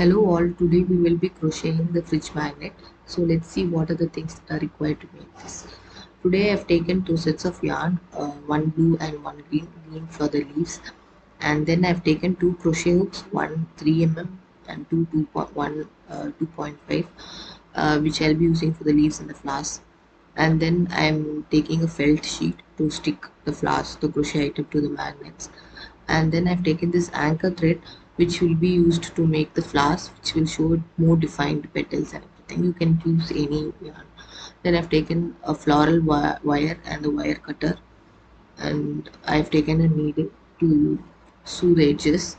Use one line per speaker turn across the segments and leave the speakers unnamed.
Hello all, today we will be crocheting the fridge magnet. So let's see what are the things that are required to make this. Today I have taken two sets of yarn, one blue and one green for the leaves. And then I have taken two crochet hooks, one 3 mm and two 2.5, which I'll be using for the leaves and the flowers. And then I'm taking a felt sheet to stick the flowers, the crochet item to the magnets. And then I've taken this anchor thread which will be used to make the flowers, which will show more defined petals and everything. You can use any yarn. Then I've taken a floral wire and a wire cutter, and I've taken a needle to sew the edges,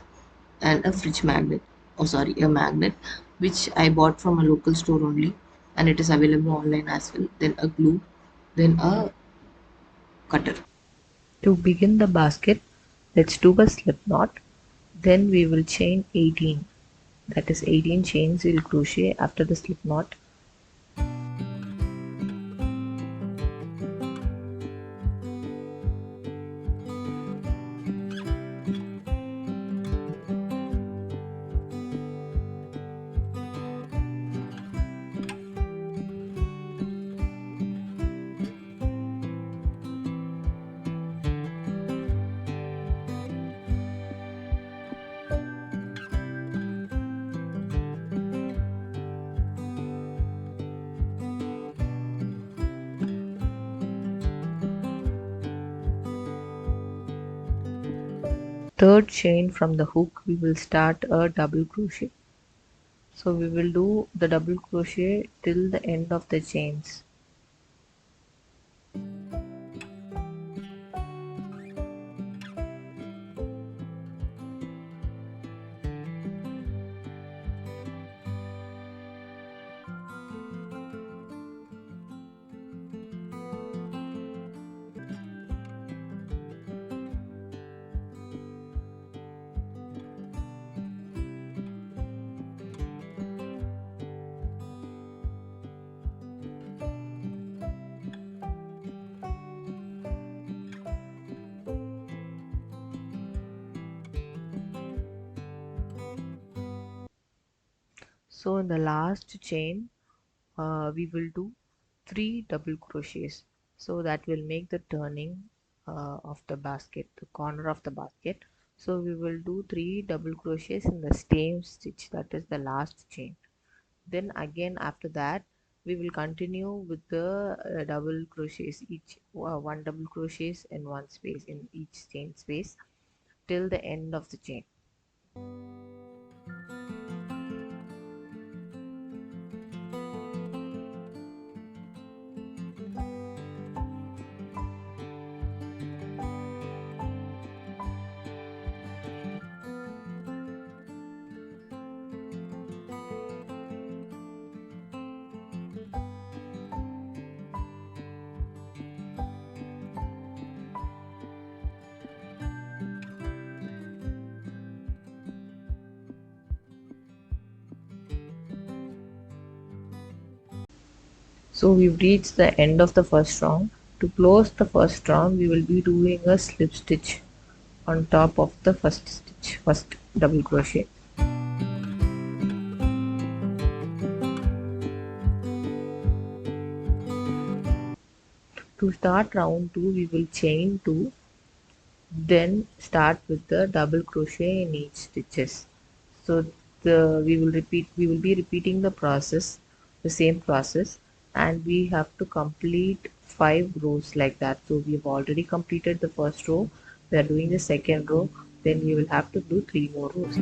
and a fridge magnet, oh sorry, a magnet which I bought from a local store only, and it is available online as well. Then a glue, then a cutter.
To begin the basket, let's do a slip knot. Then we will chain 18. That is 18 chains we'll crochet after the slip knot. Third chain from the hook, we will start a double crochet. So we will do the double crochet till the end of the chains. So in the last chain, we will do 3 double crochets. So that will make the turning of the basket, the corner of the basket. So we will do 3 double crochets in the same stitch, that is the last chain. Then again after that we will continue with the double crochets, each one double crochets in one space in each chain space till the end of the chain. So we've reached the end of the first round. To close the first round, we will be doing a slip stitch on top of the first stitch, first double crochet. To start round 2, we will chain 2, then start with the double crochet in each stitches. So we will be repeating the same process, and we have to complete 5 rows like that. So we've already completed the first row, we are doing the second row, then we will have to do 3 more rows.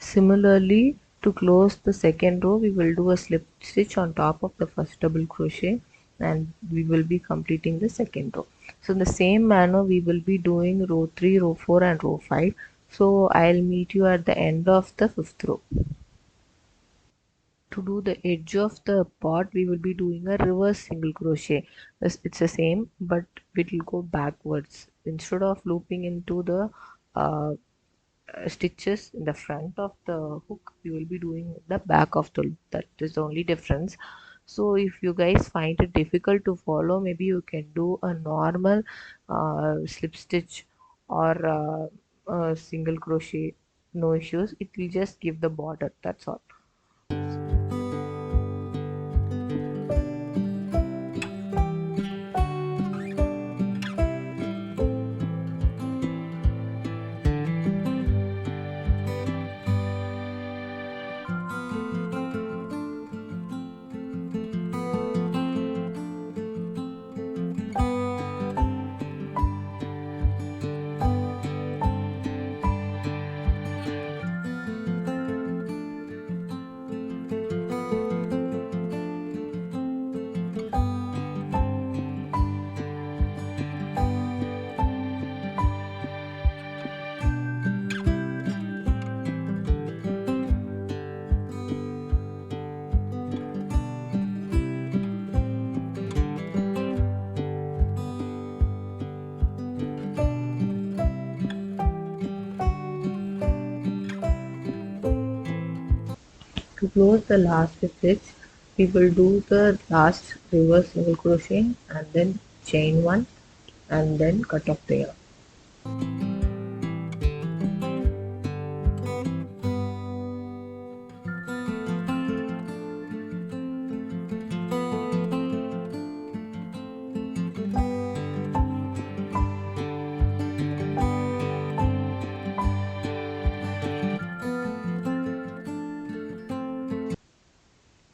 Similarly, to close the second row, we will do a slip stitch on top of the first double crochet, and we will be completing the second row. So in the same manner, we will be doing row 3, row 4 and row 5. So I'll meet you at the end of the 5th row. To do the edge of the pot, we will be doing a reverse single crochet. It's the same, but it will go backwards. Instead of looping into the uh, stitches in the front of the hook, we will be doing the back of the loop. That is the only difference. So if you guys find it difficult to follow, maybe you can do a normal slip stitch or single crochet. No issues, it will just give the border, that's all. To close the last stitch, we will do the last reverse single crochet and then chain one and then cut off the yarn.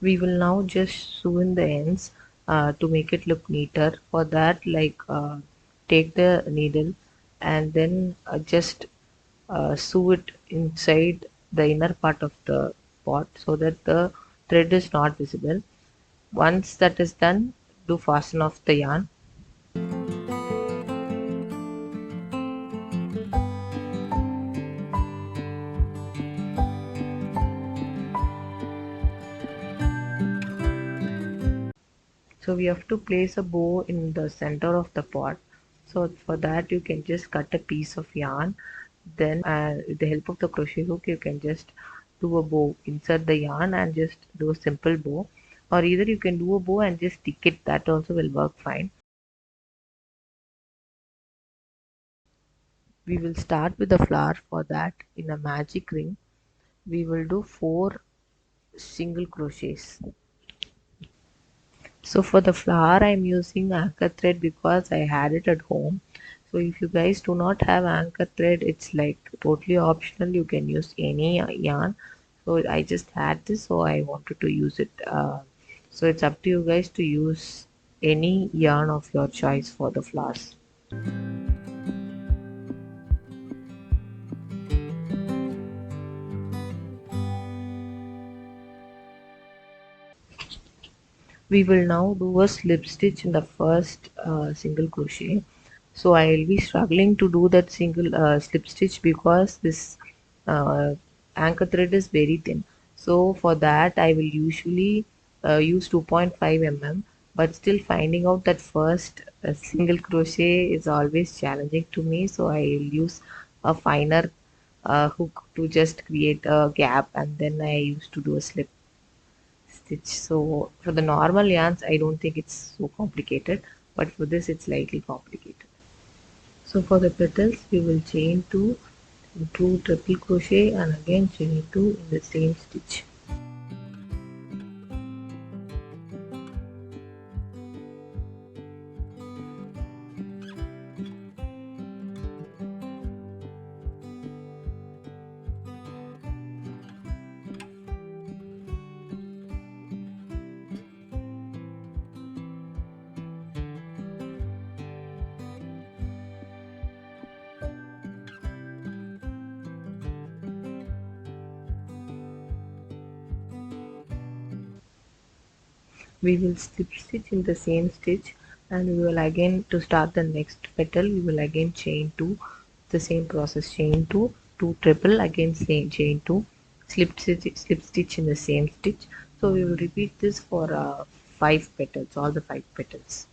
We will now just sew in the ends to make it look neater. For that, take the needle and then just sew it inside the inner part of the pot so that the thread is not visible. Once that is done, do fasten off the yarn. So we have to place a bow in the center of the pot. So for that you can just cut a piece of yarn. Then with the help of the crochet hook you can just do a bow. Insert the yarn and just do a simple bow. Or either you can do a bow and just stick it. That also will work fine. We will start with the flower. For that, in a magic ring we will do 4 single crochets. So for the flower I'm using anchor thread because I had it at home. So if you guys do not have anchor thread, it's like totally optional. You can use any yarn. So I just had this, so I wanted to use it. So it's up to you guys to use any yarn of your choice for the flowers. We will now do a slip stitch in the first single crochet. So I will be struggling to do that single slip stitch because this uh, anchor thread is very thin. So for that I will usually use 2.5 mm, but still finding out that first single crochet is always challenging to me, so I will use a finer hook to just create a gap, and then I used to do a slip stitch. So for the normal yarns, I don't think it's so complicated, but for this it's slightly complicated. So for the petals, we will chain 2, do triple crochet and again chain 2 in the same stitch. We will slip stitch in the same stitch, and we will again, to start the next petal, we will again chain 2, the same process, chain 2, 2 triple, again same chain 2, slip stitch in the same stitch. So we will repeat this for 5 petals, all the 5 petals.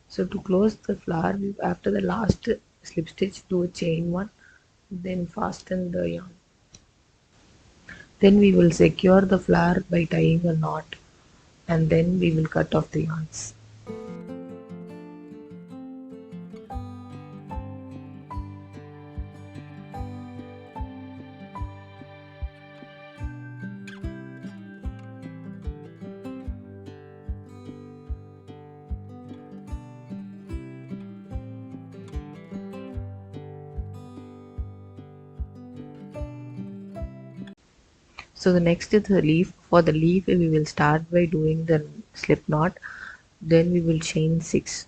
So to close the flower, after the last slip stitch, do a chain one, then fasten the yarn. Then we will secure the flower by tying a knot, and then we will cut off the yarns. So the next is the leaf. For the leaf, we will start by doing the slip knot, then we will chain 6.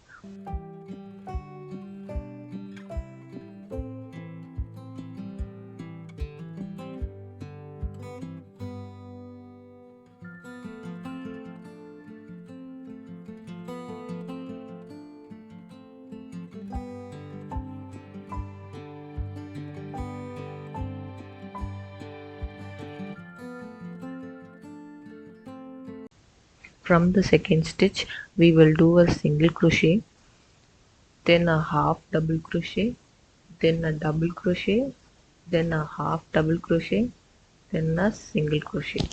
From the second stitch, we will do a single crochet, then a half double crochet, then a double crochet, then a half double crochet, then a single crochet.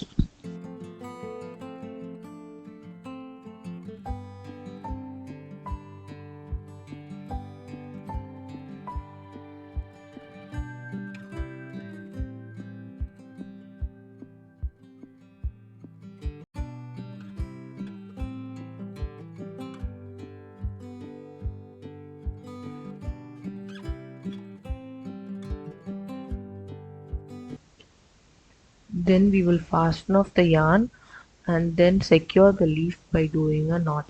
Then we will fasten off the yarn and then secure the leaf by doing a knot.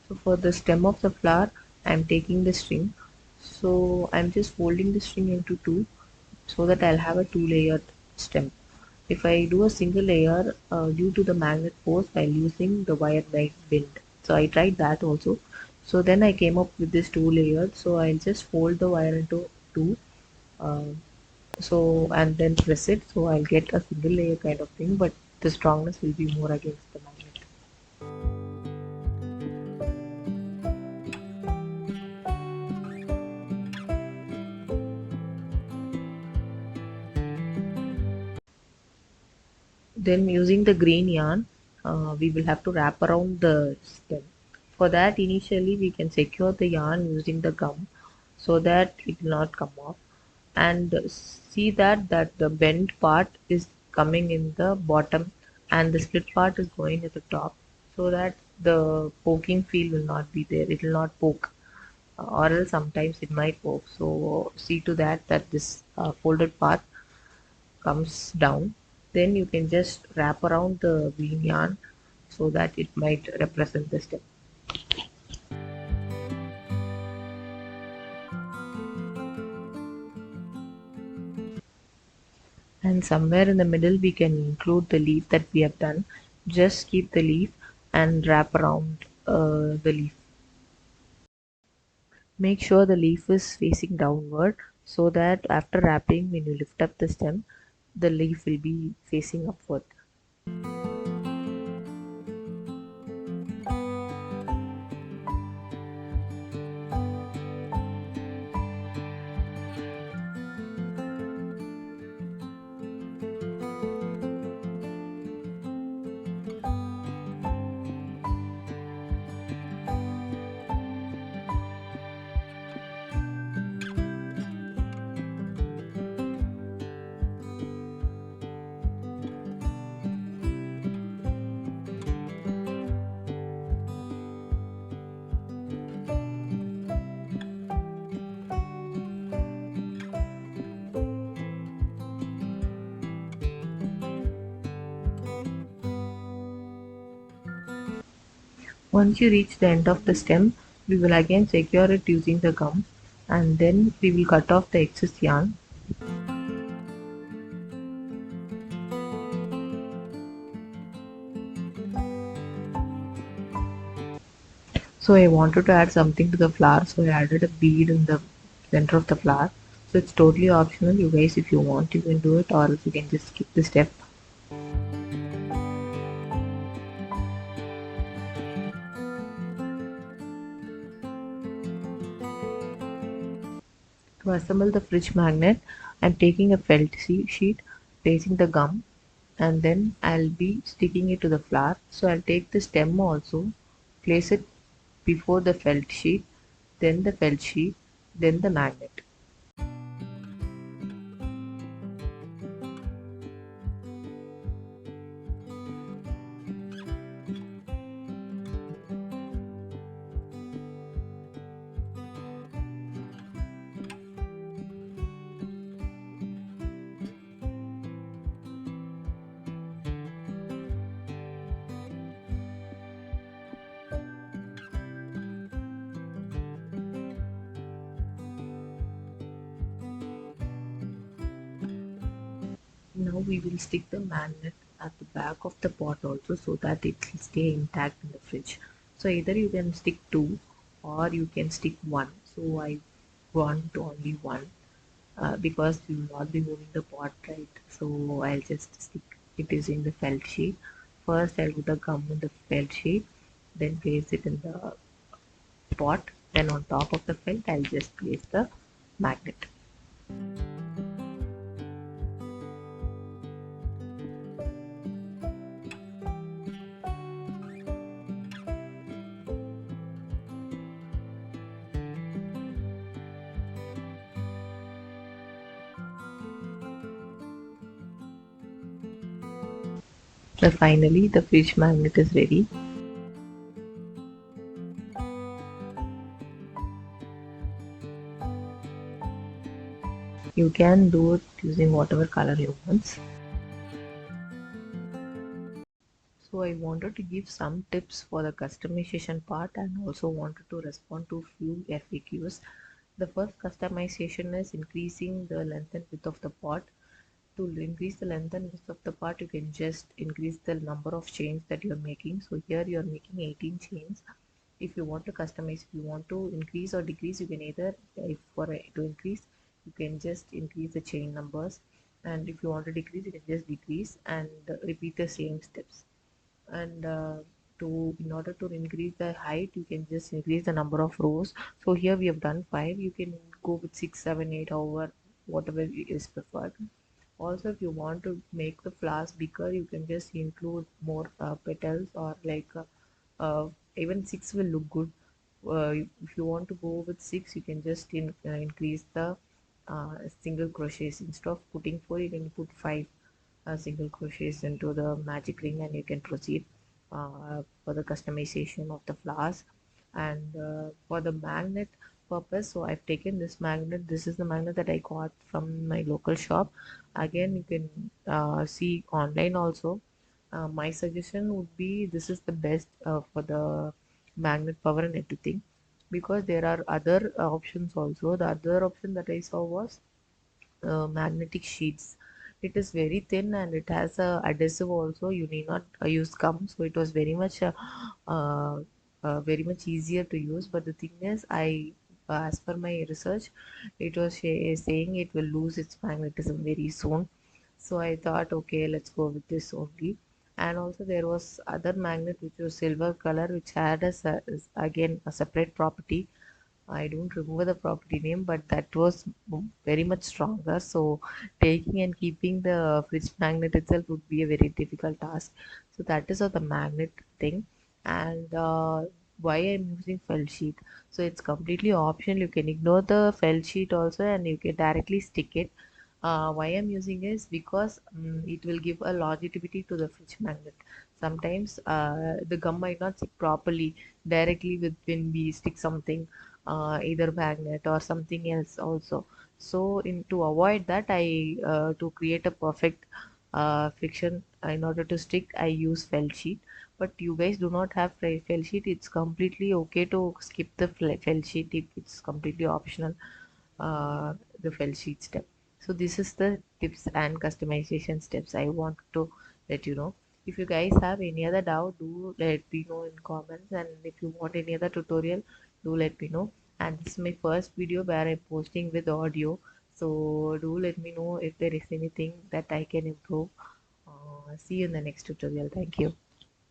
So for the stem of the flower, I am taking the string. So I am just folding the string into two so that I'll have a two-layered stem. If I do a single layer due to the magnet force while using the wire guide bend. So I tried that also. So then I came up with this two layers. So I'll just fold the wire into two. Uh, so and then press it. So I'll get a single layer kind of thing, but the strongness will be more against the magnet. Then using the green yarn, we will have to wrap around the stem. For that, initially we can secure the yarn using the gum so that it will not come off, and see that the bent part is coming in the bottom and the split part is going at the top, so that the poking feel will not be there. It will not poke, or else sometimes it might poke. So see to that this folded part comes down. Then you can just wrap around the green yarn so that it might represent the stem. And somewhere in the middle we can include the leaf that we have done. Just keep the leaf and wrap around the leaf. Make sure the leaf is facing downward so that after wrapping, when you lift up the stem, the leaf will be facing upward. Once you reach the end of the stem, we will again secure it using the gum, and then we will cut off the excess yarn. So I wanted to add something to the flower, so I added a bead in the center of the flower. So it's totally optional. You guys, if you want, you can do it, or else you can just skip the step. To assemble the fridge magnet, I'm taking a felt sheet, placing the gum, and then I'll be sticking it to the flower. So I'll take the stem also, place it before the felt sheet, then the felt sheet, then the magnet. Now we will stick the magnet at the back of the pot also, so that it will stay intact in the fridge. So either you can stick two or you can stick one. So I want only one, because we will not be moving the pot, right? So I'll just stick it using the felt sheet. First I'll put the gum in the felt sheet, then place it in the pot, then on top of the felt I'll just place the magnet. So finally the fridge magnet is ready. You can do it using whatever color you want. So I wanted to give some tips for the customization part, and also wanted to respond to few FAQs. The first customization is increasing the length and width of the pot. To increase the length and width of the part, you can just increase the number of chains that you're making. So here you're making 18 chains. If you want to customize, if you want to increase or decrease, you can either, if to increase, you can just increase the chain numbers, and if you want to decrease, you can just decrease and repeat the same steps. And to in order to increase the height, you can just increase the number of rows. So here we have done 5. You can go with 6, 7, 8, however, whatever is preferred. Also, if you want to make the flowers bigger, you can just include more petals, or like even 6 will look good. If you want to go with 6, you can just increase the single crochets. Instead of putting 4, you can put 5 single crochets into the magic ring, and you can proceed for the customization of the flowers. And for the magnet purpose, so I've taken this magnet. This is the magnet that I got from my local shop. Again, you can see online also. My suggestion would be, this is the best for the magnet power and everything, because there are other options also. The other option that I saw was magnetic sheets. It is very thin and it has a adhesive also. You need not use gum, so it was uh, very much easier to use. But the thing is, as per my research, it was saying it will lose its magnetism very soon. So I thought, okay, let's go with this only. And also there was other magnet which was silver color, which had again a separate property. I don't remember the property name, but that was very much stronger. So taking and keeping the fridge magnet itself would be a very difficult task. So that is how the magnet thing. And why I'm using felt sheet. So it's completely optional. You can ignore the felt sheet also, and you can directly stick it. Why I'm using is because it will give a longevity to the fridge magnet. Sometimes the gum might not stick properly directly with when we stick something, either magnet or something else also. So in to avoid that, I to create a perfect friction in order to stick, I use felt sheet. But you guys do not have felt sheet, it's completely okay to skip the felt sheet if it's completely optional, uh, the felt sheet step. So this is the tips and customization steps I want to let you know. If you guys have any other doubt, do let me know in comments, and if you want any other tutorial, do let me know. And this is my first video where I'm posting with audio, so do let me know if there is anything that I can improve. See you in the next tutorial. Thank you.